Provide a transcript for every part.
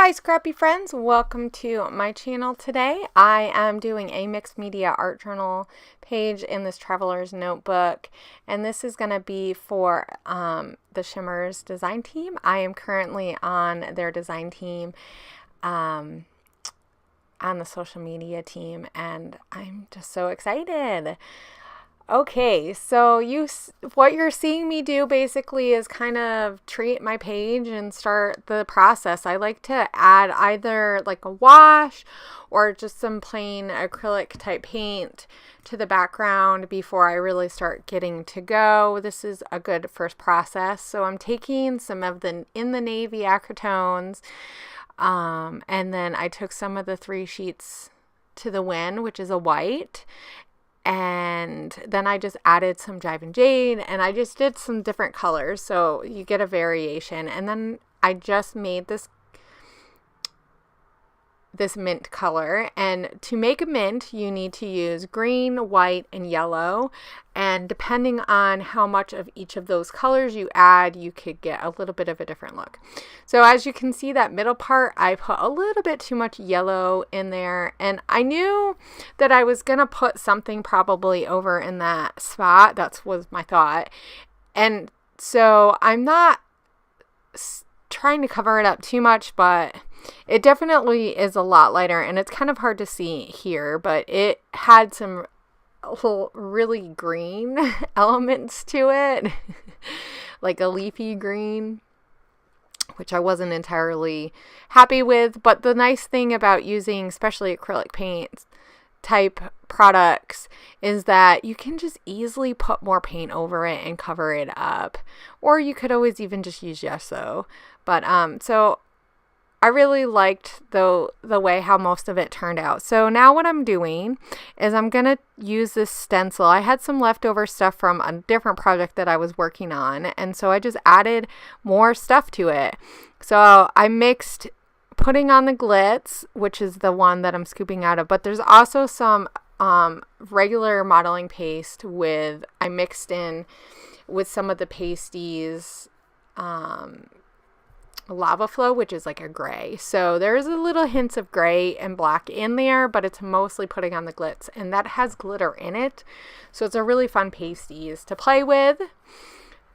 Goodbye, scrappy friends. Welcome to my channel today. I am doing a mixed media art journal page in this traveler's notebook, and this is going to be for the Shimmerz Design Team. I am currently on their design team, on the social media team, and I'm just so excited. Okay, so what you're seeing me do basically is kind of treat my page and start the process. I like to add either like a wash or just some plain acrylic type paint to the background before I really start getting to go. This is a good first process. So I'm taking some of the In the Navy acrytones, and then I took some of the 3 sheets to the Wind, which is a white. And then I just added some Jiven Jade, and I just did some different colors so you get a variation. And then I just made this mint color, and to make a mint you need to use green, white, and yellow, and depending on how much of each of those colors you add, you could get a little bit of a different look. So as you can see, that middle part, I put a little bit too much yellow in there, and I knew that I was gonna put something probably over in that spot. That was my thought, and so I'm not trying to cover it up too much, but it definitely is a lot lighter, and it's kind of hard to see here, but it had some really green elements to it, like a leafy green, which I wasn't entirely happy with. But the nice thing about using especially acrylic paint type products is that you can just easily put more paint over it and cover it up, or you could always even just use gesso. But so I really liked the way how most of it turned out. So now what I'm doing is I'm going to use this stencil. I had some leftover stuff from a different project that I was working on, and so I just added more stuff to it. So I mixed putting on the Glitz, which is the one that I'm scooping out of, but there's also some regular modeling paste I mixed in with some of the pasties, Lava Flow, which is like a gray. So there's a little hints of gray and black in there, but it's mostly putting on the Glitz, and that has glitter in it. So it's a really fun pasties to play with.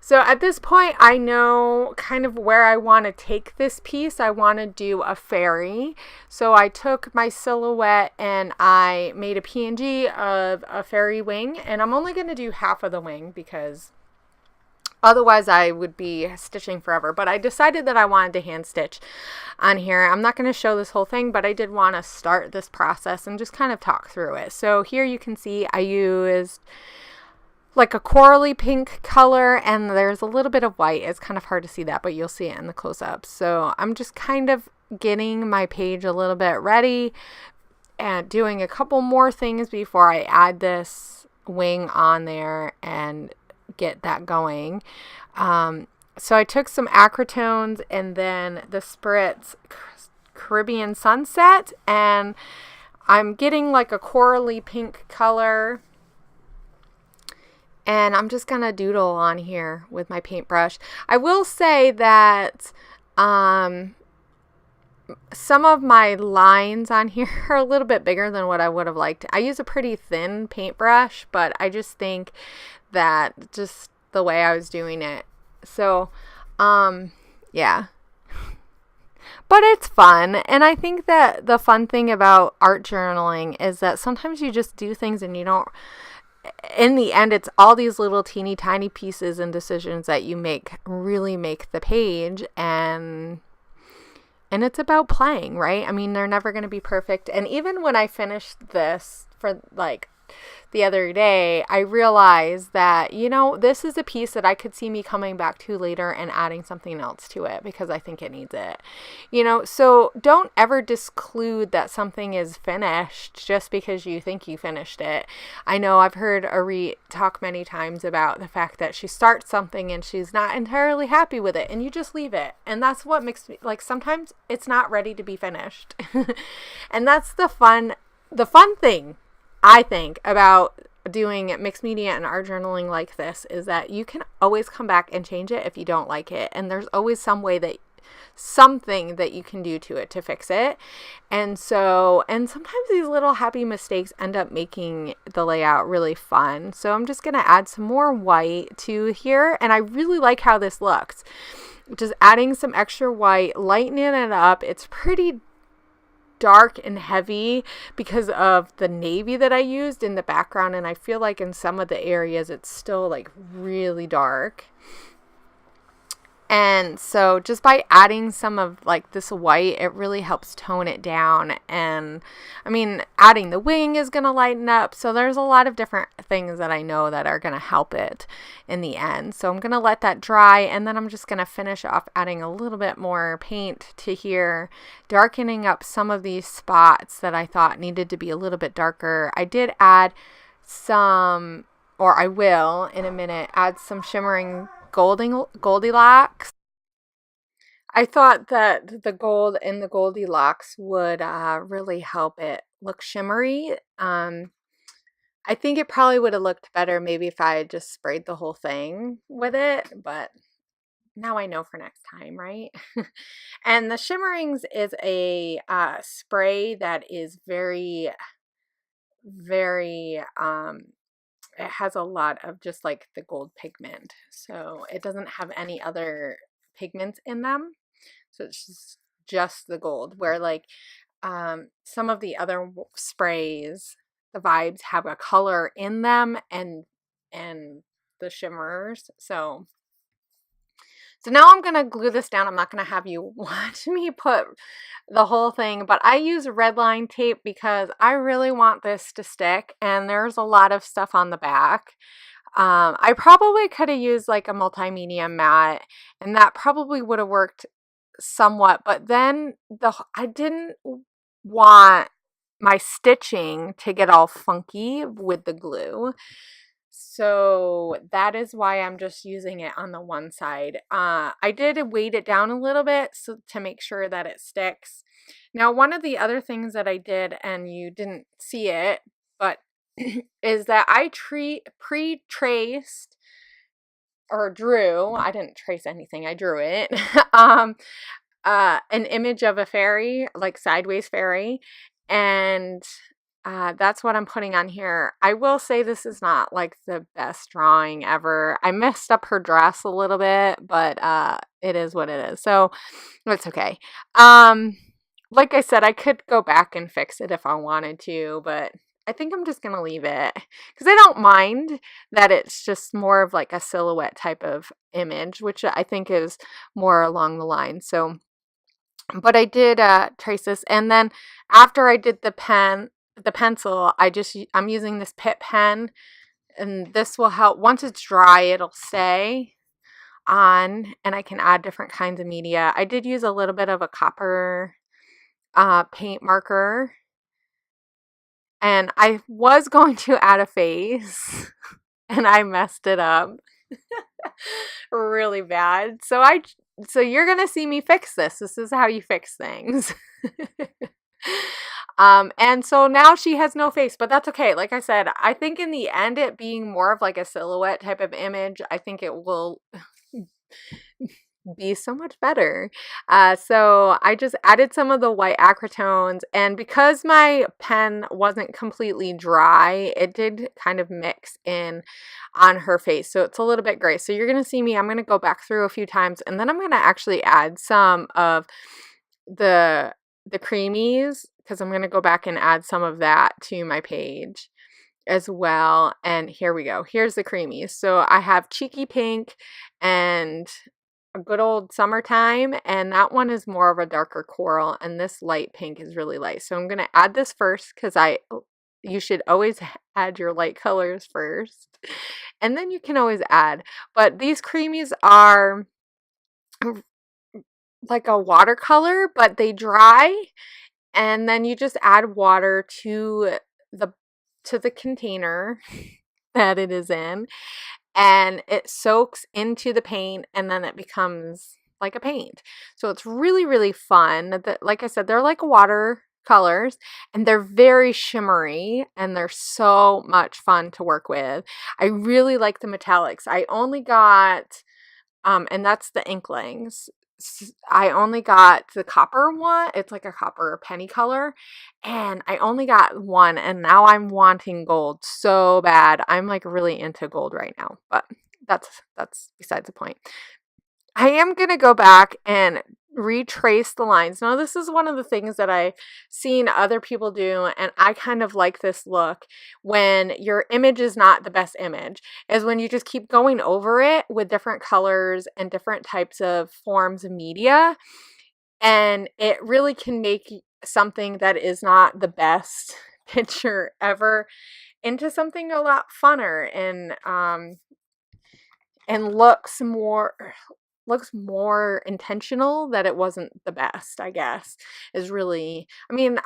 So at this point, I know kind of where I want to take this piece. I want to do a fairy. So I took my silhouette and I made a PNG of a fairy wing, and I'm only going to do half of the wing because otherwise I would be stitching forever. But I decided that I wanted to hand stitch on here. I'm not going to show this whole thing, but I did want to start this process and just kind of talk through it. So here you can see I used like a corally pink color, and there's a little bit of white. It's kind of hard to see that, but you'll see it in the close-up. So I'm just kind of getting my page a little bit ready and doing a couple more things before I add this wing on there and get that going. So I took some acrytones and then the Spritz Caribbean Sunset, and I'm getting like a corally pink color, and I'm just gonna doodle on here with my paintbrush. I will say that some of my lines on here are a little bit bigger than what I would have liked. I use a pretty thin paintbrush, but I just think that just the way I was doing it. So, yeah. But it's fun, and I think that the fun thing about art journaling is that sometimes you just do things and you don't, in the end, it's all these little teeny tiny pieces and decisions that you make really make the page, and it's about playing, right? I mean, they're never going to be perfect. And even when I finished this for like the other day, I realized that, you know, this is a piece that I could see me coming back to later and adding something else to it because I think it needs it, you know. So don't ever disclude that something is finished just because you think you finished it. I know I've heard Ari talk many times about the fact that she starts something and she's not entirely happy with it, and you just leave it. And that's what makes me, like, sometimes it's not ready to be finished. And that's the fun thing, I think, about doing mixed media and art journaling like this, is that you can always come back and change it if you don't like it. And there's always some way that something that you can do to it to fix it. And sometimes these little happy mistakes end up making the layout really fun. So I'm just going to add some more white to here. And I really like how this looks. Just adding some extra white, lightening it up. It's pretty dark and heavy because of the navy that I used in the background, and I feel like in some of the areas it's still like really dark. And so just by adding some of like this white, it really helps tone it down. And I mean, adding the wing is going to lighten up. So there's a lot of different things that I know that are going to help it in the end. So I'm going to let that dry, and then I'm just going to finish off adding a little bit more paint to here, darkening up some of these spots that I thought needed to be a little bit darker. I did add some, or I will in a minute, add some shimmering Goldie Lox. I thought that the gold in the Goldie Lox would really help it look shimmery. I think it probably would have looked better maybe if I had just sprayed the whole thing with it, but now I know for next time, right? And the Shimmerings is a spray that is very, very it has a lot of just like the gold pigment, so it doesn't have any other pigments in them, so it's just the gold, where like some of the other sprays, the vibes have a color in them, and the Shimmers. So now I'm gonna glue this down. I'm not gonna have you watch me put the whole thing, but I use red line tape because I really want this to stick, and there's a lot of stuff on the back. I probably could have used like a multimedia mat, and that probably would have worked somewhat, but then I didn't want my stitching to get all funky with the glue. So that is why I'm just using it on the one side. I did weight it down a little bit to make sure that it sticks. Now, one of the other things that I did, and you didn't see it, but is that I pre-traced or drew, I didn't trace anything, I drew it, an image of a fairy, like sideways fairy, and that's what I'm putting on here. I will say this is not like the best drawing ever. I messed up her dress a little bit, but it is what it is. So it's okay. Like I said, I could go back and fix it if I wanted to, but I think I'm just going to leave it because I don't mind that it's just more of like a silhouette type of image, which I think is more along the line. So, but I did trace this, and then after I did the pencil, I'm using this Pitt pen, and this will help. Once it's dry, it'll stay on, and I can add different kinds of media. I did use a little bit of a copper paint marker, and I was going to add a face, and I messed it up really bad. So you're gonna see me fix this. This is how you fix things. And so now she has no face, but that's okay. Like I said, I think in the end, it being more of like a silhouette type of image, I think it will be so much better. So I just added some of the white acrytones, and because my pen wasn't completely dry, it did kind of mix in on her face, so it's a little bit gray. So you're gonna see me, I'm gonna go back through a few times, and then I'm gonna actually add some of the creamies, because I'm gonna go back and add some of that to my page as well. And here we go. Here's the creamies. So I have Cheeky Pink and a good old Summertime, and that one is more of a darker coral, and this light pink is really light. So I'm going to add this first because you should always add your light colors first, and then you can always add. But these creamies are like a watercolor, but they dry, and then you just add water to the container that it is in, and it soaks into the paint, and then it becomes like a paint. So it's really, really fun. Like I said, they're like water colors, and they're very shimmery, and they're so much fun to work with. I really like the metallics. I only got, and that's the Inklings. I only got the copper one. It's like a copper penny color, and I only got one, and now I'm wanting gold so bad. I'm like really into gold right now, but that's besides the point. I am going to go back and retrace the lines. Now, this is one of the things that I've seen other people do, and I kind of like this look when your image is not the best image, is when you just keep going over it with different colors and different types of forms of media, and it really can make something that is not the best picture ever into something a lot funner and looks more intentional. That it wasn't the best, I guess, is really, I mean,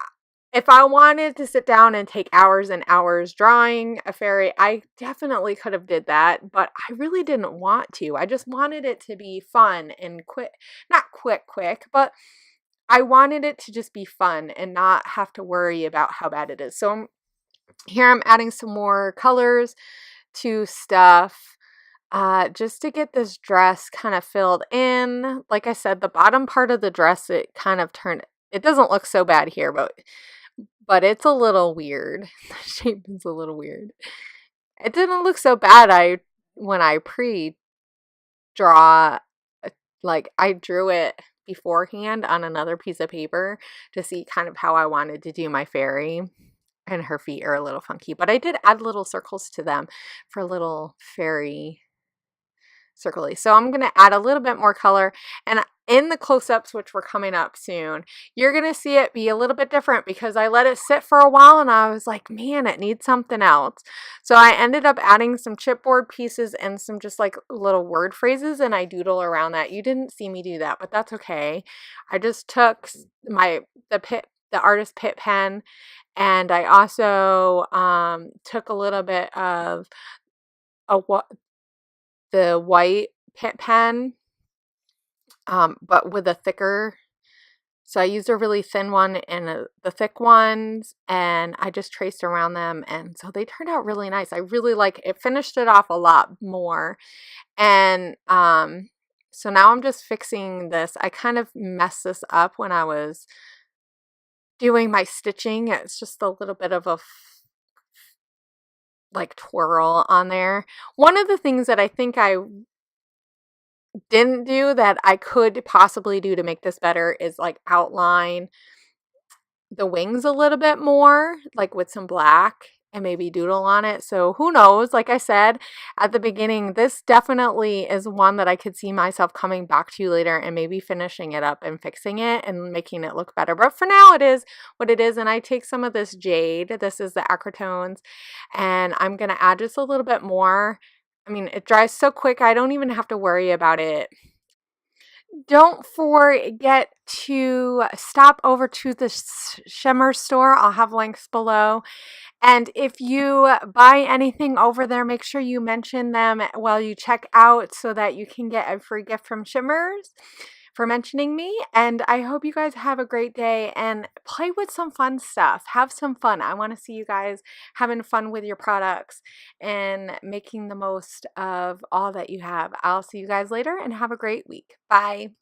if I wanted to sit down and take hours and hours drawing a fairy, I definitely could have did that, but I really didn't want to. I just wanted it to be fun and quick, not quick, but I wanted it to just be fun and not have to worry about how bad it is. So here I'm adding some more colors to stuff. Just to get this dress kind of filled in. Like I said, the bottom part of the dress, it kind of turned, it doesn't look so bad here, but it's a little weird. The shape is a little weird. It didn't look so bad when I pre-draw, like I drew it beforehand on another piece of paper to see kind of how I wanted to do my fairy. And her feet are a little funky, but I did add little circles to them for little fairy circly. So I'm going to add a little bit more color, and in the close-ups, which were coming up soon, you're going to see it be a little bit different because I let it sit for a while and I was like, man, it needs something else. So I ended up adding some chipboard pieces and some just like little word phrases, and I doodle around that. You didn't see me do that, but that's okay. I just took the artist Pitt pen, and I also took a little bit of the white Pitt pen, but with a thicker. So I used a really thin one and the thick ones, and I just traced around them, and so they turned out really nice. I really like it. Finished it off a lot more, and so now I'm just fixing this. I kind of messed this up when I was doing my stitching. It's just a little bit of a like twirl on there. One of the things that I think I didn't do that I could possibly do to make this better is like outline the wings a little bit more, like with some black, and maybe doodle on it. So who knows? Like I said at the beginning, this definitely is one that I could see myself coming back to later and maybe finishing it up and fixing it and making it look better. But for now, it is what it is. And I take some of this jade. This is the acrotones, and I'm going to add just a little bit more. I mean, it dries so quick, I don't even have to worry about it. Don't forget to stop over to the Shimmerz Store. I'll have links below. And if you buy anything over there, make sure you mention them while you check out so that you can get a free gift from Shimmerz for mentioning me. And I hope you guys have a great day and play with some fun stuff. Have some fun. I want to see you guys having fun with your products and making the most of all that you have. I'll see you guys later and have a great week. Bye.